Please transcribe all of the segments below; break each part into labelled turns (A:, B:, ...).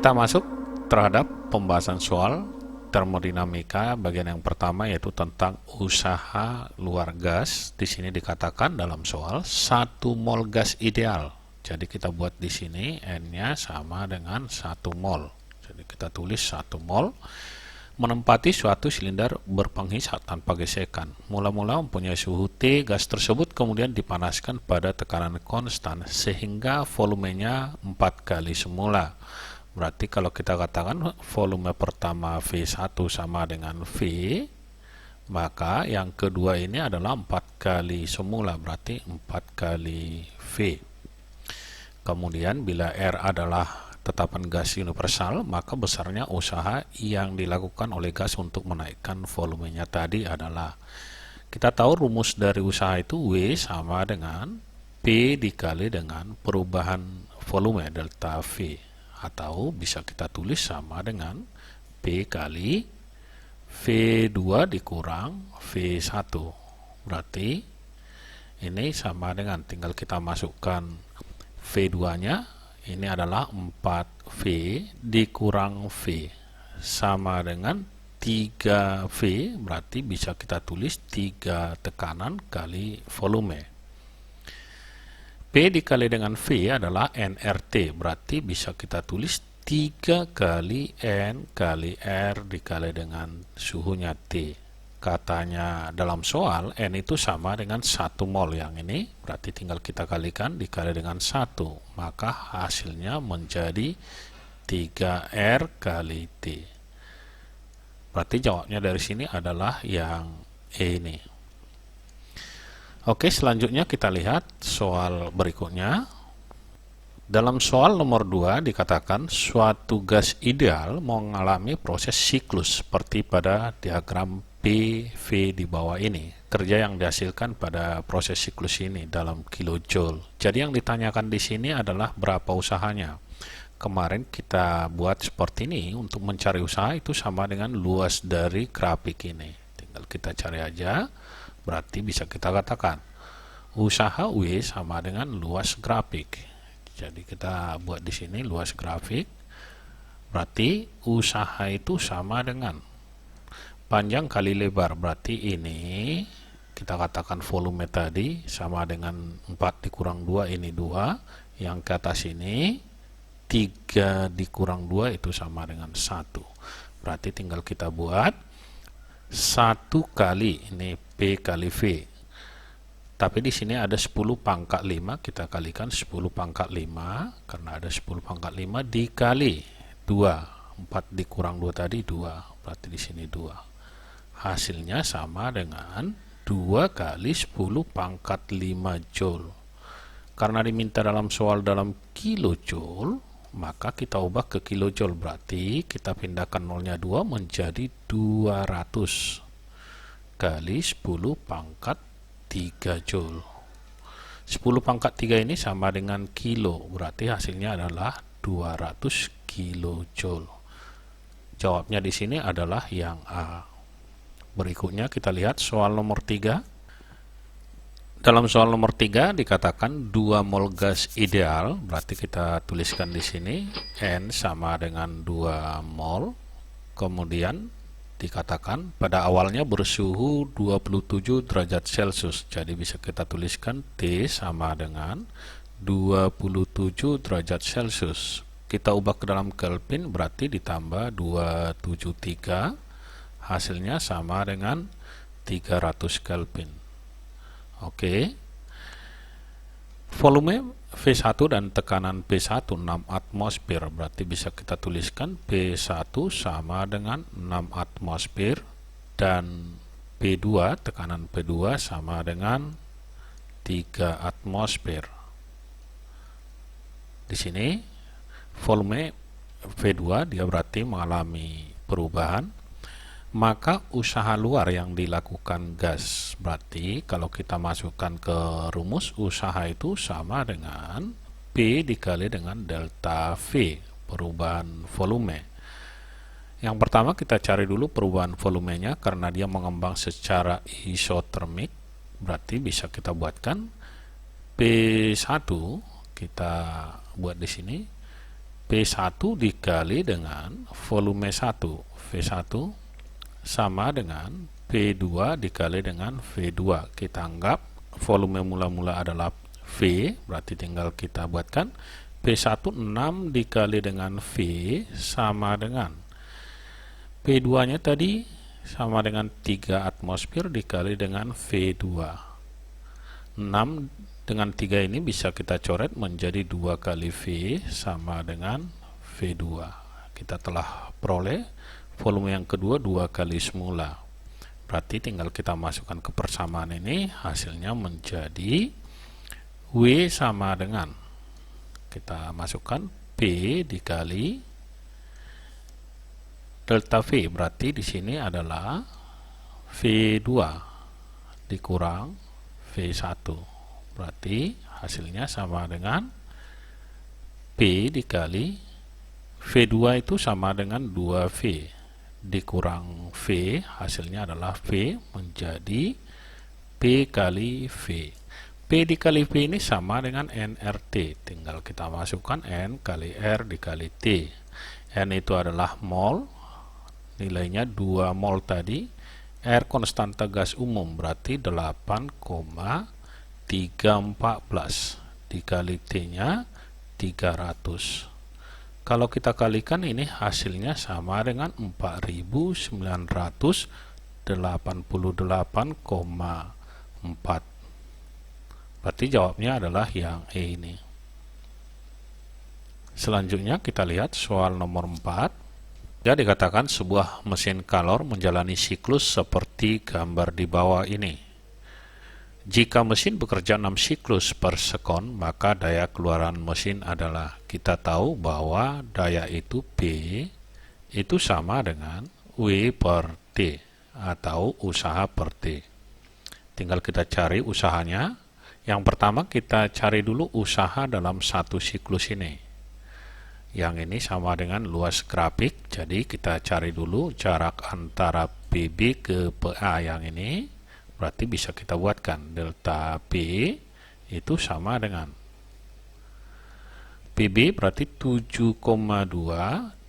A: Kita masuk terhadap pembahasan soal termodinamika bagian yang pertama, yaitu tentang usaha luar gas. Di sini dikatakan dalam soal 1 mol gas ideal. Jadi kita buat di sini N-nya sama dengan 1 mol. Jadi kita tulis 1 mol menempati suatu silinder berpenghisap tanpa gesekan. Mula-mula mempunyai suhu T, gas tersebut kemudian dipanaskan pada tekanan konstan sehingga volumenya 4 kali semula. Berarti kalau kita katakan volume pertama V1 sama dengan V, maka yang kedua ini adalah 4 kali semula, berarti 4 kali V. Kemudian bila R adalah tetapan gas universal, maka besarnya usaha yang dilakukan oleh gas untuk menaikkan volumenya tadi adalah, kita tahu rumus dari usaha itu W sama dengan P dikali dengan perubahan volume delta V, atau bisa kita tulis sama dengan P kali V2 dikurang V1. Berarti ini sama dengan, tinggal kita masukkan V2 nya, ini adalah 4V dikurang V sama dengan 3V, berarti bisa kita tulis 3 tekanan kali volume. P dikali dengan V adalah nRT, berarti bisa kita tulis 3 kali N kali R dikali dengan suhunya T. Katanya dalam soal N itu sama dengan 1 mol, yang ini berarti tinggal kita kalikan dikali dengan 1, maka hasilnya menjadi 3R kali T. Berarti jawabnya dari sini adalah yang E ini. Oke, selanjutnya kita lihat soal berikutnya. Dalam soal nomor 2 dikatakan suatu gas ideal mengalami proses siklus seperti pada diagram PV di bawah ini. Kerja yang dihasilkan pada proses siklus ini dalam kilojoule. Jadi yang ditanyakan di sini adalah berapa usahanya. Kemarin kita buat seperti ini, untuk mencari usaha itu sama dengan luas dari grafik ini. Tinggal kita cari aja, berarti bisa kita katakan usaha W sama dengan luas grafik. Jadi kita buat di sini luas grafik, berarti usaha itu sama dengan panjang kali lebar, berarti ini kita katakan volume tadi sama dengan 4 dikurang 2, ini 2, yang ke atas ini 3 dikurang 2 itu sama dengan 1, berarti tinggal kita buat 1 kali ini P kali V, tapi di sini ada 10 pangkat 5, kita kalikan 10 pangkat 5 karena ada 10 pangkat 5 dikali 2, 4 dikurang 2 tadi 2, berarti di sini 2. Hasilnya sama dengan 2 kali 10 pangkat 5 joule. Karena diminta dalam soal dalam kilojoule, maka kita ubah ke kilojoule, berarti kita pindahkan nolnya 2 menjadi 200 kali 10 pangkat 3 joule. 10 pangkat 3 ini sama dengan kilo, berarti hasilnya adalah 200 kilojoule. Jawabnya di sini adalah yang A. Berikutnya kita lihat soal nomor 3. Dalam soal nomor 3 dikatakan 2 mol gas ideal, berarti kita tuliskan di sini N sama dengan 2 mol. Kemudian dikatakan pada awalnya bersuhu 27 derajat Celcius. Jadi bisa kita tuliskan T sama dengan 27 derajat Celcius. Kita ubah ke dalam Kelvin, berarti ditambah 273, hasilnya sama dengan 300 Kelvin. Oke. Volume V1 dan tekanan P1 6 atmosfer, berarti bisa kita tuliskan P1 sama dengan 6 atmosfer dan P2, tekanan P2 sama dengan 3 atmosfer. Di sini volume V2 dia berarti mengalami perubahan, maka usaha luar yang dilakukan gas, berarti kalau kita masukkan ke rumus, usaha itu sama dengan P dikali dengan delta V, perubahan volume. Yang pertama kita cari dulu perubahan volumenya, karena dia mengembang secara isotermik, berarti bisa kita buatkan P1, kita buat di sini P P1 dikali dengan volume 1, V1 sama dengan P2 dikali dengan V2. Kita anggap volume mula-mula adalah V, berarti tinggal kita buatkan P1 6 dikali dengan V sama dengan P2 nya tadi sama dengan 3 atmosfer dikali dengan V2. 6 dengan 3 ini bisa kita coret menjadi 2 kali V sama dengan V2. Kita telah peroleh volume yang kedua 2 kali semula. Berarti tinggal kita masukkan ke persamaan ini, hasilnya menjadi W sama dengan, kita masukkan P dikali delta V, berarti di sini adalah V2 dikurang V1. Berarti hasilnya sama dengan P dikali V2 itu sama dengan 2V dikurang V, hasilnya adalah V menjadi P kali V. P dikali V ini sama dengan nRT, tinggal kita masukkan N kali R dikali T. N itu adalah mol, nilainya 2 mol tadi. R konstanta gas umum, berarti 8,314 dikali T nya 300. Kalau kita kalikan ini hasilnya sama dengan 4988,4. Berarti jawabnya adalah yang E ini. Selanjutnya kita lihat soal nomor 4. Ya, dikatakan sebuah mesin kalor menjalani siklus seperti gambar di bawah ini. Jika mesin bekerja 6 siklus per sekon, maka daya keluaran mesin adalah, kita tahu bahwa daya itu P itu sama dengan W per T atau usaha per T. Tinggal kita cari usahanya. Yang pertama kita cari dulu usaha dalam satu siklus ini. Yang ini sama dengan luas grafik, jadi kita cari dulu jarak antara PB ke PA yang ini. Berarti bisa kita buatkan delta P itu sama dengan PB berarti 7,2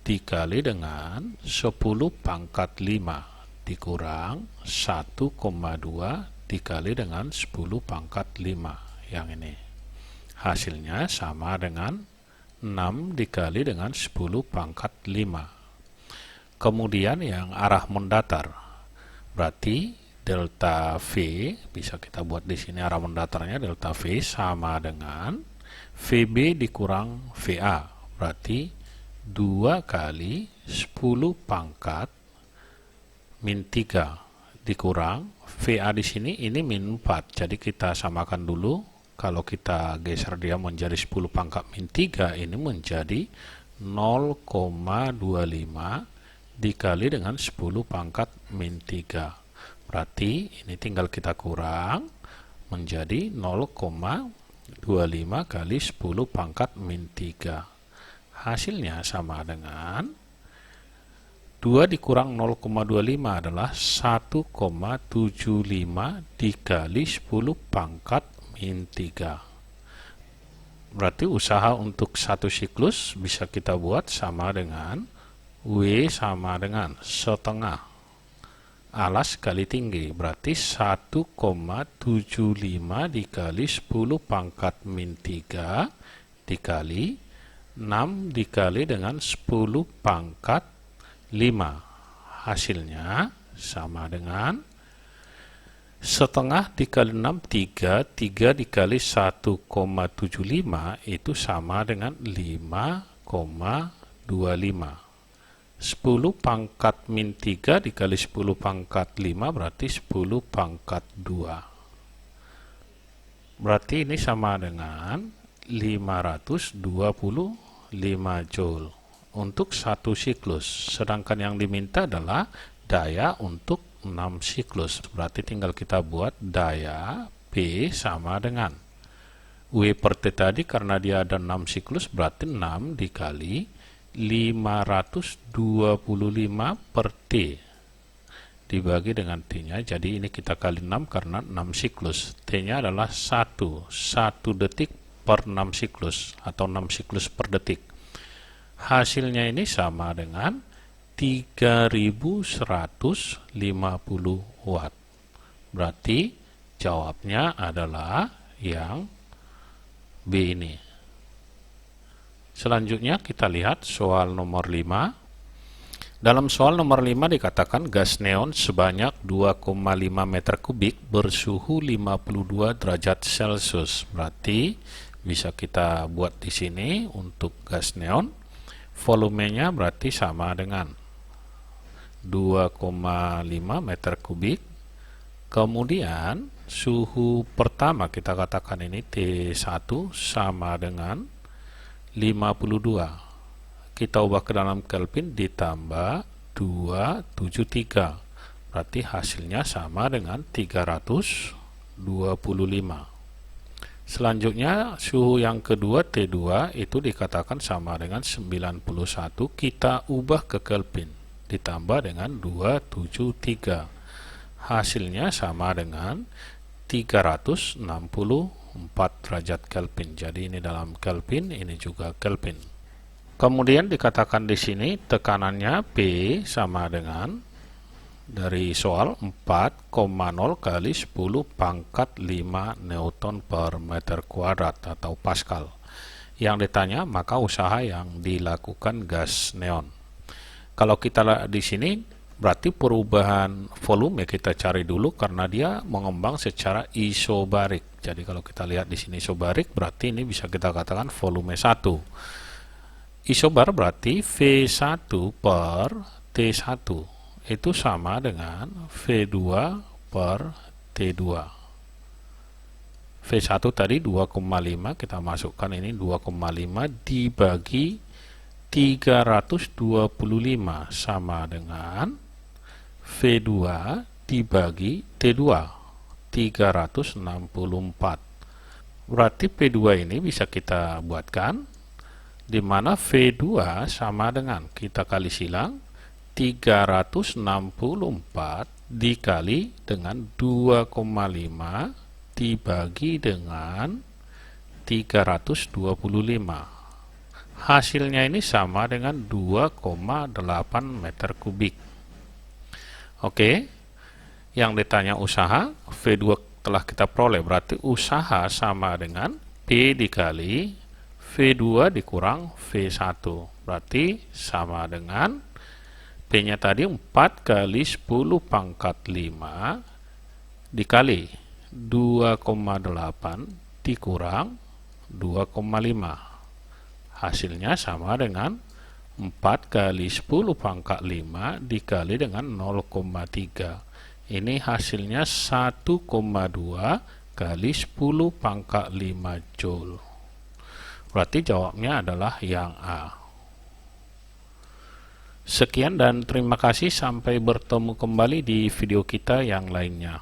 A: dikali dengan 10 pangkat 5 dikurang 1,2 dikali dengan 10 pangkat 5 yang ini. Hasilnya sama dengan 6 dikali dengan 10 pangkat 5. Kemudian yang arah mendatar, berarti delta V, bisa kita buat di sini arah mendatarnya delta V sama dengan VB dikurang VA, berarti 2 kali 10 pangkat min 3 dikurang VA di sini ini min 4, jadi kita samakan dulu. Kalau kita geser dia menjadi 10 pangkat min 3, ini menjadi 0,25 dikali dengan 10 pangkat min 3. Berarti ini tinggal kita kurang menjadi 0,25 kali 10 pangkat min 3. Hasilnya sama dengan 2 dikurang 0,25 adalah 1,75 dikali 10 pangkat min 3. Berarti usaha untuk satu siklus bisa kita buat sama dengan W sama dengan setengah alas kali tinggi, berarti 1,75 dikali 10 pangkat min 3 dikali 6 dikali dengan 10 pangkat 5. Hasilnya sama dengan setengah dikali 6, 3 dikali 1,75 itu sama dengan 5,25. 10 pangkat min 3 dikali 10 pangkat 5 berarti 10 pangkat 2. Berarti ini sama dengan 525 Joule untuk satu siklus. Sedangkan yang diminta adalah daya untuk 6 siklus. Berarti tinggal kita buat daya P sama dengan W per T tadi, karena dia ada 6 siklus berarti 6 dikali 525 per T dibagi dengan T-nya, jadi ini kita kali 6 karena 6 siklus. T-nya adalah 1 detik per 6 siklus atau 6 siklus per detik. Hasilnya ini sama dengan 3150 watt. Berarti jawabnya adalah yang B ini. Selanjutnya kita lihat soal nomor 5. Dalam soal nomor 5 dikatakan gas neon sebanyak 2,5 meter kubik bersuhu 52 derajat Celcius. Berarti bisa kita buat di sini untuk gas neon. Volumenya berarti sama dengan 2,5 meter kubik. Kemudian suhu pertama kita katakan ini T1 sama dengan 52. Kita ubah ke dalam Kelvin ditambah 273. Berarti hasilnya sama dengan 325. Selanjutnya suhu yang kedua T2 itu dikatakan sama dengan 91. Kita ubah ke Kelvin ditambah dengan 273. Hasilnya sama dengan 364 derajat Kelvin. Jadi ini dalam Kelvin, ini juga Kelvin. Kemudian dikatakan di sini tekanannya P sama dengan dari soal 4,0 kali 10 pangkat 5 Newton per meter kuadrat atau Pascal. Yang ditanya maka usaha yang dilakukan gas neon. Kalau kita di sini berarti perubahan volume kita cari dulu karena dia mengembang secara isobarik. Jadi kalau kita lihat di sini isobarik berarti ini bisa kita katakan volume 1. Isobar berarti V1 per T1 itu sama dengan V2 per T2. V1 tadi 2,5, kita masukkan ini 2,5 dibagi 325 sama dengan V2 dibagi T2 364. Berarti P2 ini bisa kita buatkan di mana V2 sama dengan kita kali silang 364 dikali dengan 2,5 dibagi dengan 325. Hasilnya ini sama dengan 2,8 meter kubik. Oke, yang ditanya usaha, V2 telah kita peroleh, berarti usaha sama dengan P dikali V2 dikurang V1. Berarti sama dengan P-nya tadi 4 kali 10 pangkat 5 dikali 2,8 dikurang 2,5. Hasilnya sama dengan 4 kali 10 pangkat 5 dikali dengan 0,3. Ini hasilnya 1,2 kali 10 pangkat 5 Joule. Berarti jawabnya adalah yang A. Sekian dan terima kasih, sampai bertemu kembali di video kita yang lainnya.